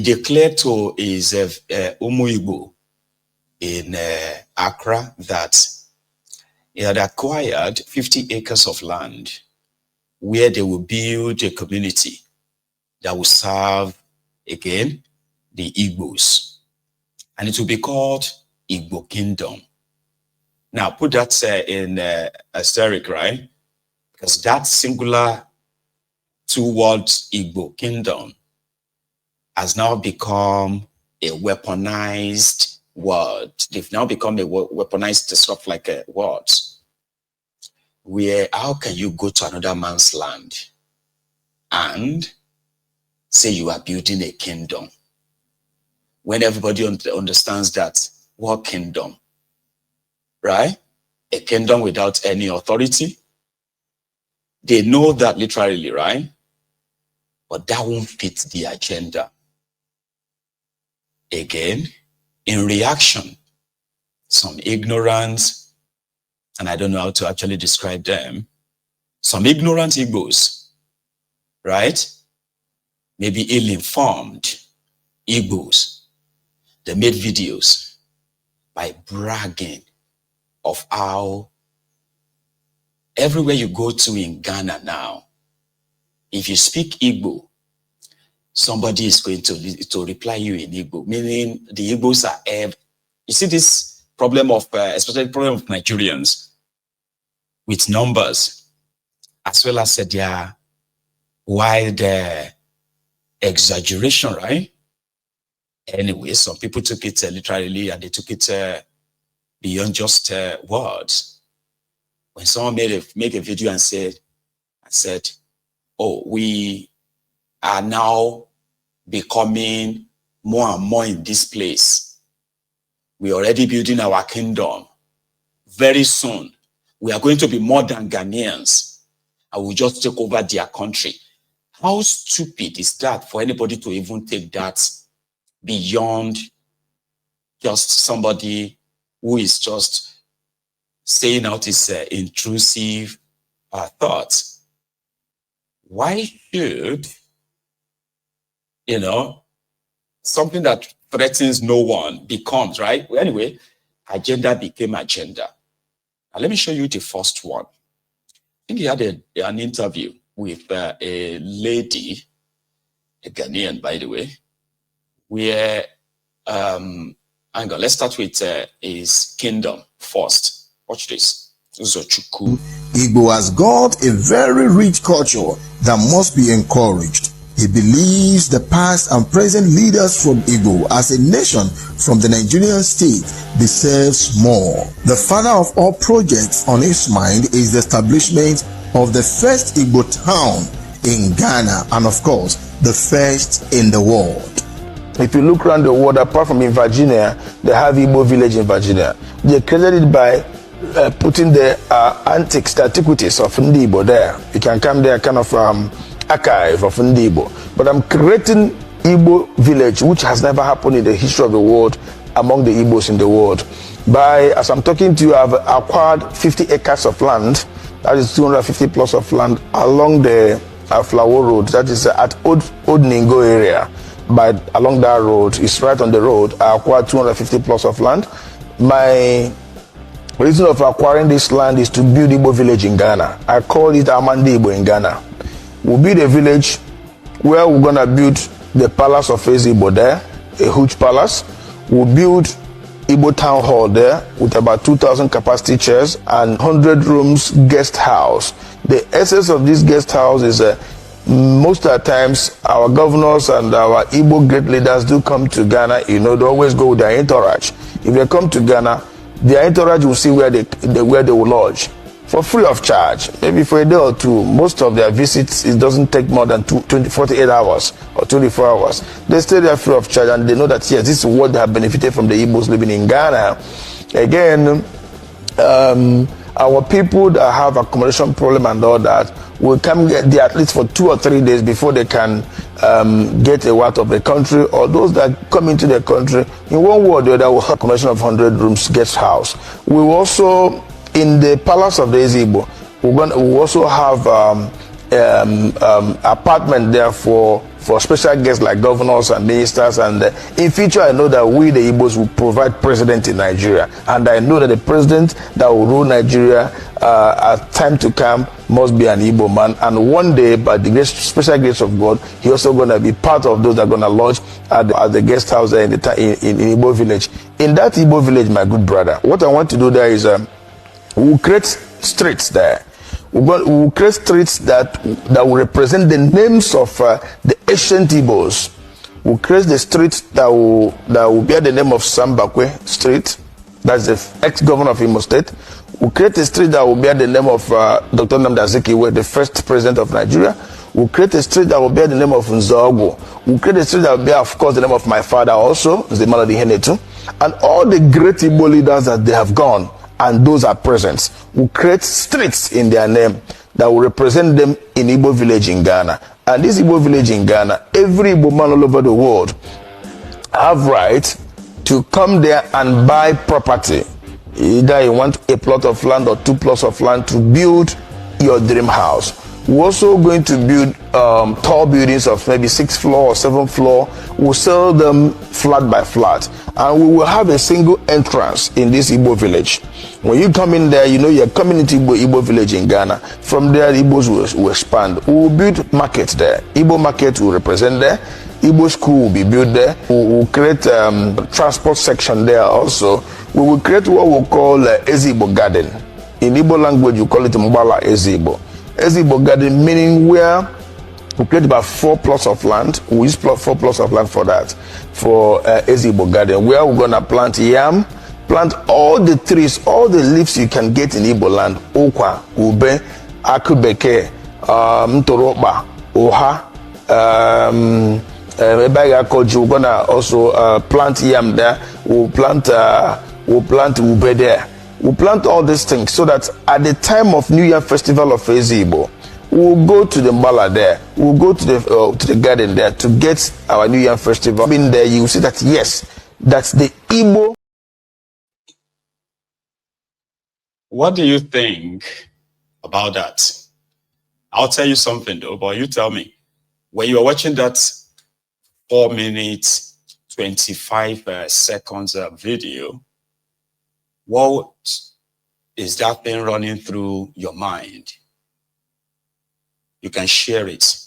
declared to his Igbo in Accra that he had acquired 50 acres of land where they will build a community that will serve, again, the Igbos. And it will be called Igbo Kingdom. Now, put that in asterisk, right? Because that singular two words, Igbo Kingdom, has now become a weaponized word. They've now become a weaponized stuff like words. Where, how can you go to another man's land and say you are building a kingdom when everybody understands that what kingdom, right? A kingdom without any authority. They know that literally, right? But that won't fit the agenda. Again, in reaction, some ignorant, and I don't know how to actually describe them, some ignorant Igbos, right? Maybe ill-informed Igbos, they made videos by bragging of how everywhere you go to in Ghana now, if you speak Igbo, somebody is going to reply you in Igbo, meaning the Igbos are, you see this problem of, especially the problem of Nigerians with numbers, as well as their wide exaggeration, right? Anyway, some people took it literally, and they took it beyond just words. When someone made a video and said, oh, we are now becoming more and more in this place. We're already building our kingdom. Very soon, we are going to be more than Ghanaians, and we'll just take over their country. How stupid is that for anybody to even take that beyond just somebody who is just saying out his intrusive thoughts? Why should, something that threatens no one becomes, right? Well, anyway, agenda became agenda. Now, let me show you the first one. I think he had an interview with a lady, a Ghanaian, by the way, where, hang on, let's start with his kingdom first. Watch this. Igbo has got a very rich culture that must be encouraged. He believes the past and present leaders from Igbo as a nation from the Nigerian state deserves more. The father of all projects on his mind is the establishment of the first Igbo town in Ghana, and of course, the first in the world. If you look around the world, apart from in Virginia, they have Igbo village in Virginia. They created it by putting the antiques, the antiquities of Igbo there. You can come there, kind of archive of Igbo. But I'm creating Igbo village, which has never happened in the history of the world among the Igbos in the world. As I'm talking to you, I've acquired 50 acres of land. That is 250 plus of land along the Flower Road. That is at Old Ningo area. Along that road, it's right on the road. I acquired 250 plus of land. My reason of acquiring this land is to build Igbo village in Ghana. I call it Amandi Igbo in Ghana. We'll build a village where we're gonna build the palace of Igbo there, a huge palace. We'll build Igbo town hall there with about 2,000 capacity chairs and 100 rooms guest house. The essence of this guest house is most of the times our governors and our Igbo great leaders do come to Ghana. They always go with their entourage. If they come to Ghana, their entourage will see where they will lodge for free of charge, maybe for a day or two. Most of their visits, it doesn't take more than 48 hours or 24 hours. They stay there free of charge, and they know that, yes, this is what they have benefited from the Igbos living in Ghana. Again, our people that have accommodation problem and all that will come get there at least for 2 or 3 days before they can get out of the country, or those that come into the country, in one word or the other, will have accommodation of 100 rooms guest house. We will also, in the palace of the Igbo, we will also have apartment there for for special guests like governors and ministers. And in future, I know that we, the Igbos, will provide president in Nigeria. And I know that the president that will rule Nigeria at time to come must be an Igbo man. And one day, by the grace, special grace of God, he also going to be part of those that are going to lodge at the guest house there in Igbo village. In that Igbo village, my good brother, what I want to do there is we'll create streets there. We'll create streets that will represent the names of the ancient Igbos. We'll create the street that will bear the name of Sambakwe Street. That's the ex-governor of Imo State. We'll create a street that will bear the name of Dr. Nnamdi Azikiwe, the first president of Nigeria. We'll create a street that will bear the name of Nzogo. We'll create a street that will bear, of course, the name of my father also, Zemaladi Henetu. And all the great Igbo leaders that they have gone, and those are present, will create streets in their name that will represent them in Igbo village in Ghana. And this Igbo village in Ghana, every Igbo man all over the world have right to come there and buy property. Either you want a plot of land or 2 plots of land to build your dream house. We're also going to build tall buildings of maybe 6th floor or 7th floor. We'll sell them flat by flat. And we will have a single entrance in this Igbo village. When you come in there, you know you're coming into Igbo village in Ghana. From there, Igbos will expand. We will build markets there. Igbo market will represent there. Igbo school will be built there. We will create transport section there also. We will create what we call Ezigbo Garden. In Igbo language, you call it Mbala Ezigbo. Ezigbo Garden meaning where we create about 4 plots of land. We use 4 plots of land for that, for Ezigbo Garden, where we're going to plant yam, plant all the trees, all the leaves you can get in Igbo land. Okwa, ube, akubeke, mtoroba, oha, we're going to also plant yam there. We'll plant ube there. We'll plant all these things so that at the time of New Year Festival of Ezigbo, we'll go to the Mbala there. We'll go to the garden there to get our New Year Festival. In there, you will see that yes, that's the Igbo. What do you think about that? I'll tell you something though, but you tell me. When you are watching that 4 minutes, 25 seconds video, what is that thing running through your mind? You can share it.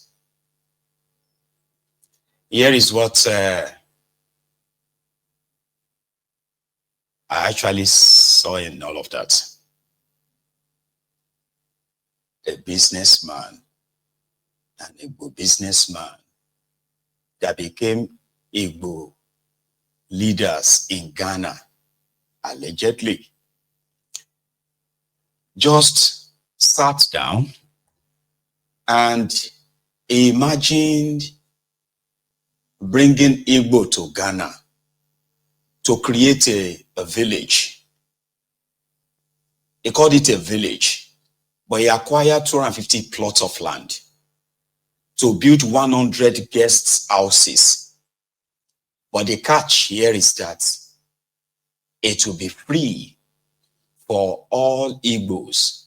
Here is what I actually saw in all of that. A businessman, an Igbo businessman that became Igbo leaders in Ghana, allegedly, just sat down and imagined bringing Igbo to Ghana to create a village. He called it a village, but he acquired 250 plots of land to build 100 guest houses. But the catch here is that it will be free for all Igbos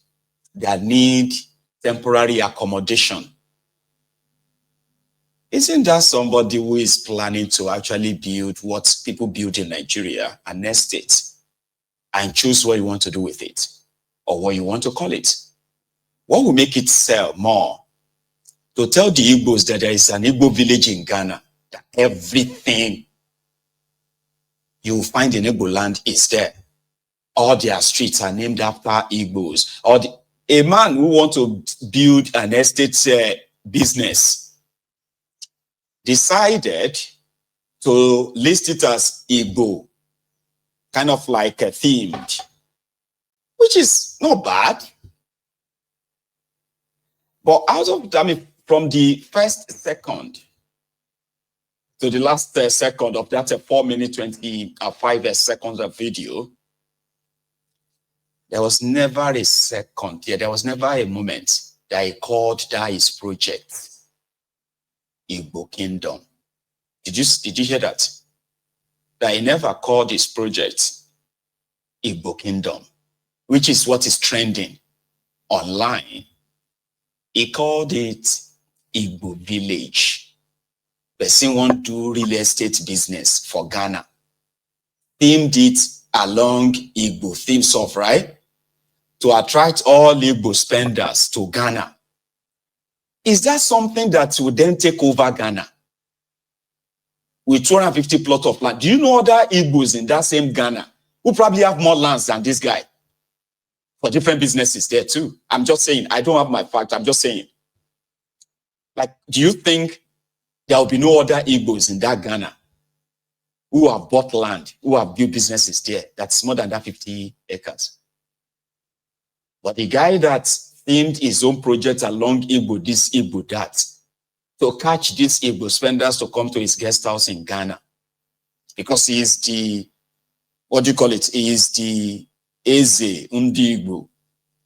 that need temporary accommodation. Isn't that somebody who is planning to actually build what people build in Nigeria, an estate, and choose what you want to do with it or what you want to call it? What will make it sell more? To tell the Igbos that there is an Igbo village in Ghana, that everything you find in Igbo land is there. All their streets are named after Igbos. A man who wants to build an estate business decided to list it as Igbo, kind of like a themed, which is not bad. But from the first second to the last second of that 4 minute 25 seconds of video, there was never a second, there was never a moment that he called that his project Igbo Kingdom. Did you hear that? That he never called his project Igbo Kingdom, which is what is trending online. He called it Igbo Village. person want to do real estate business for Ghana, themed it along Igbo themes of, right? To attract all Igbo spenders to Ghana. Is that something that will then take over Ghana? With 250 plots of land. Do you know other Igbos in that same Ghana who probably have more lands than this guy? For different businesses there too. I'm just saying, I don't have my fact, I'm just saying. Like, do you think there will be no other Igbos in that Ghana who have bought land, who have built businesses there that's more than that 50 acres? But the guy that themed his own project along Igbo, this Igbo, that, to catch these Igbo spenders to come to his guest house in Ghana, because he is the, what do you call it? He is the Eze Undi Igbo,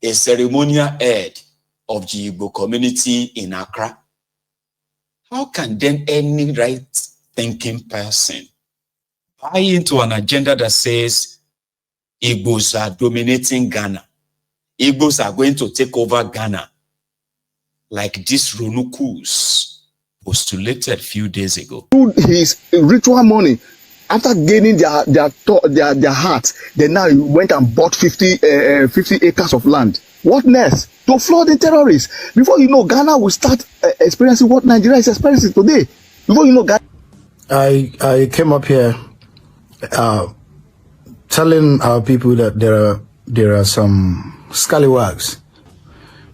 a ceremonial head of the Igbo community in Accra. How can then any right-thinking person buy into an agenda that says Igbos are dominating Ghana? Igbos are going to take over Ghana, like this RONUKUS postulated a few days ago. His ritual money, after gaining their heart, they now went and bought 50 acres of land. What next? To flood the terrorists. Before you know, Ghana will start experiencing what Nigeria is experiencing today. Before you know, Ghana. I came up here telling our people that there are some scallywags,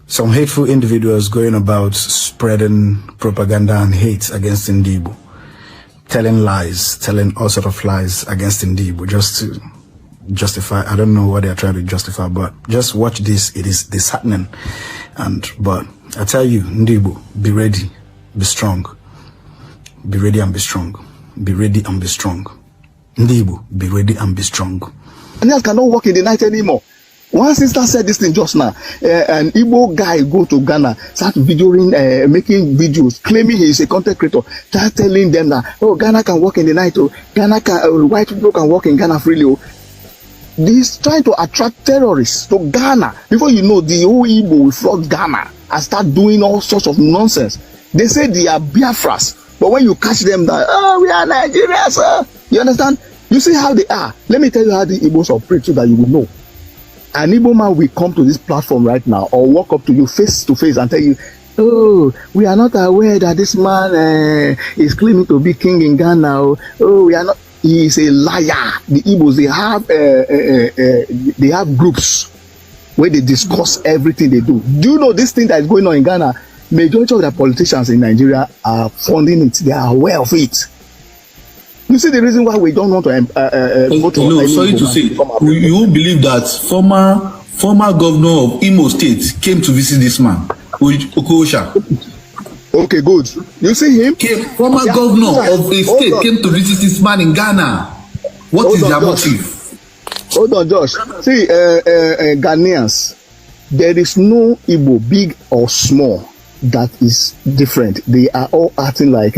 some hateful individuals going about spreading propaganda and hate against Igbo, telling lies, telling all sort of lies against Igbo, just to justify. I don't know what they are trying to justify, but just watch this. It is disheartening. But I tell you, Igbo, be ready, be strong. Be ready and be strong. Be ready and be strong. Igbo, be ready and be strong. Ghanaians cannot work in the night anymore. One sister said this thing just now. An Igbo guy go to Ghana, start videoing, making videos, claiming he is a content creator, start telling them that, oh, Ghana can work in the night, oh, Ghana can, white people can work in Ghana freely. Oh. He's trying to attract terrorists to Ghana. Before you know, the whole Igbo will flood Ghana and start doing all sorts of nonsense. They say they are Biafras, but when you catch them, that, oh, we are Nigerians, you understand? You see how they are. Let me tell you how the Igbos operate so that you will know. An Igbo man will come to this platform right now or walk up to you face to face and tell you, oh, we are not aware that this man is claiming to be king in Ghana. Oh, we are not. He is a liar. The Igbos, they have groups where they discuss everything they do. Do you know this thing that is going on in Ghana? Majority of the politicians in Nigeria are funding it. They are aware of it. You see the reason why we don't want to vote for no, sorry to say, you won't believe that former governor of Imo State came to visit this man, Okosha. Okay, good. You see him? Former governor of a state came to visit this man in Ghana. What is their motive? Hold on, Josh. See, Ghanaians, there is no Igbo, big or small, that is different. They are all acting like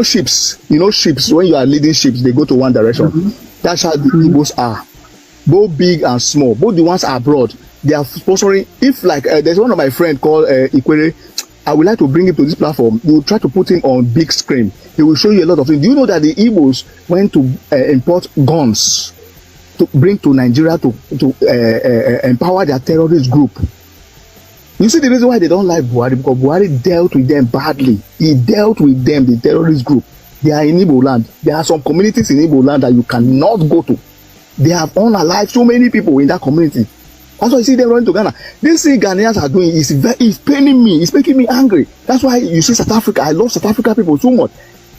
ships. Ships, when you are leading ships, they go to one direction. That's how the Igbos are, both big and small. Both the ones abroad, they are sponsoring. If like there's one of my friend called Ikwere, I would like to bring him to this platform. You will try to put him on big screen. He will show you a lot of things. Do you know that the Igbos went to import guns to bring to Nigeria to empower their terrorist group? You see the reason why they don't like Buhari, because Buhari dealt with them badly. He dealt with them, the terrorist group. They are in Igbo land. There are some communities in Igbo land that you cannot go to. They have unalived so many people in that community. That's why you see them running to Ghana. This thing Ghanaians are doing is paining me. It's making me angry. That's why you see South Africa. I love South Africa people so much.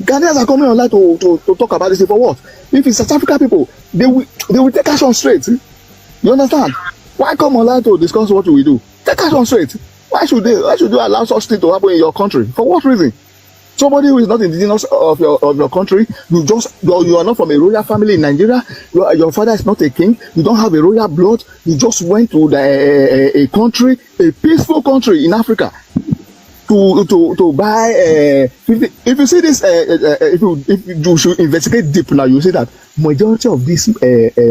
Ghanaians are coming online to talk about this for what? If it's South Africa people, they will take action straight. You understand? Why come online to discuss what we do? Take action straight. Why should you allow such thing to happen in your country? For what reason? Somebody who is not indigenous of your country, you are not from a royal family in Nigeria. Your father is not a king. You don't have a royal blood. You just went to a country, a peaceful country in Africa, to buy. If you see this, if you should investigate deep now, you see that majority of this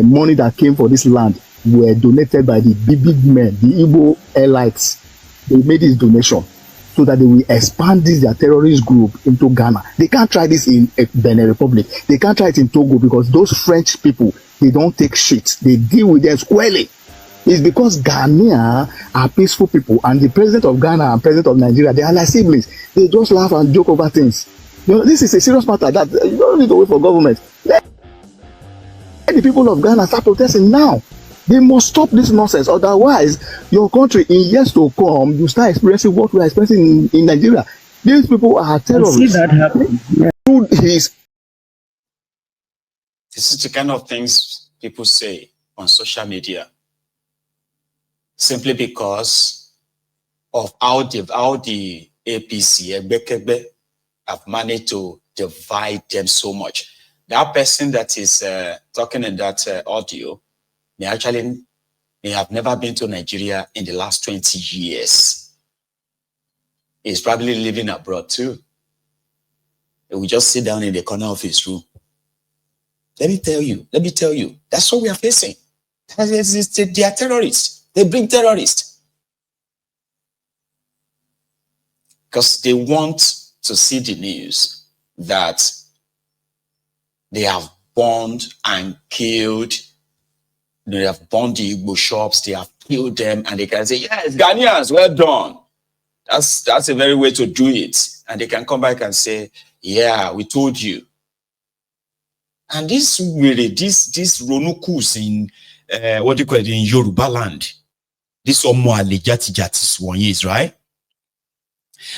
money that came for this land were donated by the big men, the Igbo elites. They made this donation. so that they will expand this their terrorist group into Ghana. They can't try this in Benin Republic. They can't try it in Togo because those French people, they don't take shit. They deal with them squarely. It's because Ghanaians are peaceful people, and the president of Ghana and president of Nigeria, they are like siblings. They just laugh and joke over things. You know, this is a serious matter that you don't need to wait for government. Let the people of Ghana start protesting now. They must stop this nonsense. Otherwise, your country in years to come, you start experiencing what we are experiencing in Nigeria. These people are terrorists. I see that happen. Yeah. This is the kind of things people say on social media, simply because of how the APC have managed to divide them so much. That person that is talking in that audio may have never been to Nigeria in the last 20 years. He's probably living abroad too. He will just sit down in the corner of his room. Let me tell you, that's what we are facing. They are terrorists. They bring terrorists. Because they want to see the news that they have bombed and killed. They have bombed the Igbo shops. They have killed them. And they can say, yes, Ghanaians, well done. That's a very way to do it. And they can come back and say, yeah, we told you. And this RONUKUS in, what do you call it, in Yoruba land, this Omoalejatijatis one is, right?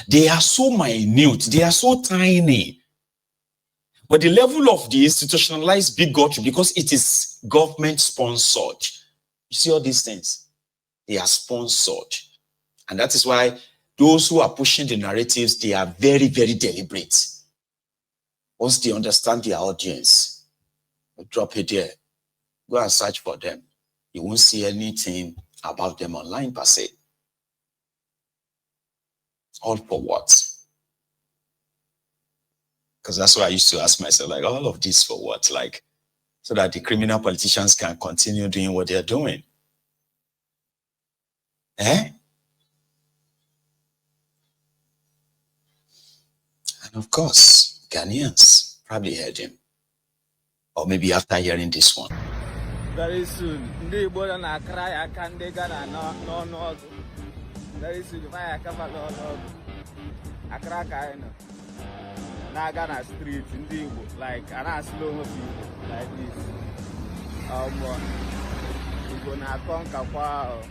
They are so minute, they are so tiny. But the level of the institutionalized bigotry, because it is government sponsored, you see all these things, they are sponsored. And that is why those who are pushing the narratives, they are very, very deliberate. Once they understand their audience, drop it there. Go and search for them. You won't see anything about them online per se. All for what? Because that's what I used to ask myself, like, all of this for what? Like, so that the criminal politicians can continue doing what they're doing. Eh? And of course, Ghanaians probably heard him. Or maybe after hearing this one. Very soon, the Igbo na Accra can they Ghana no. Very soon, my cover no. Accra kind na Ghana street in the Igbo, like and slow people like this. Igbo na conquer kwa.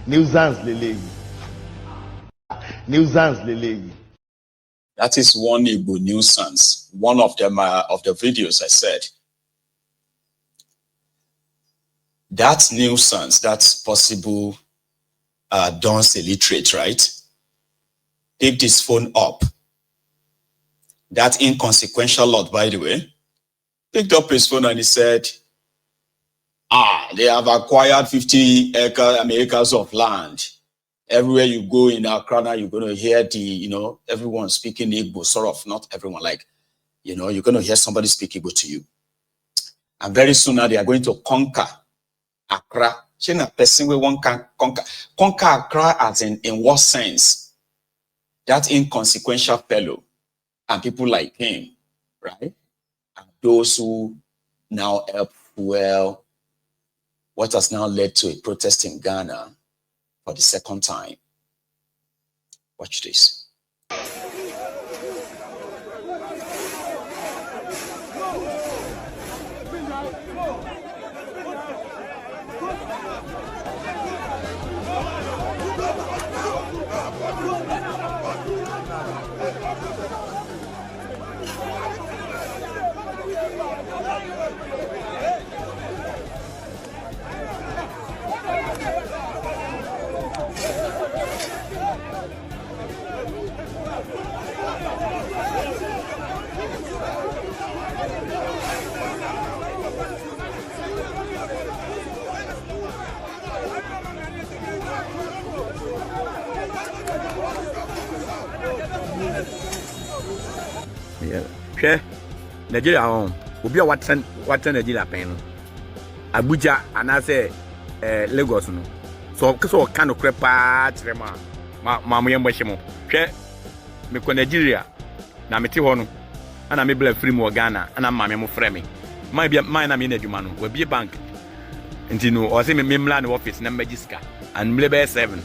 Nuisance lele. That is one Igbo nuisance. One of them of the videos I said. That nuisance, that's possible Don's illiterate, right? Picked his phone up. That inconsequential lot, by the way, picked up his phone and he said, they have acquired 50 acres of land. Everywhere you go in Accra now, you're going to hear everyone speaking Igbo, sort of, not everyone, like, you're going to hear somebody speak Igbo to you. And very soon now, they are going to conquer Accra. A person we want can conquer Accra as in what sense? That inconsequential fellow and people like him, right? And those who now help fuel what has now led to a protest in Ghana for the second time. Watch this. Sure, Nigeria home. Obi a watan Nigeria pen. Abuja and I say Lagos no. So kind of crepa trema. mo yembo hye mo hwe me ko Nigeria na mete ho no ana me bla free mo Ghana ana maame mo frɛ me man na me na adwuma no we be bank nti no o se me mla na office na magiska and mle be 7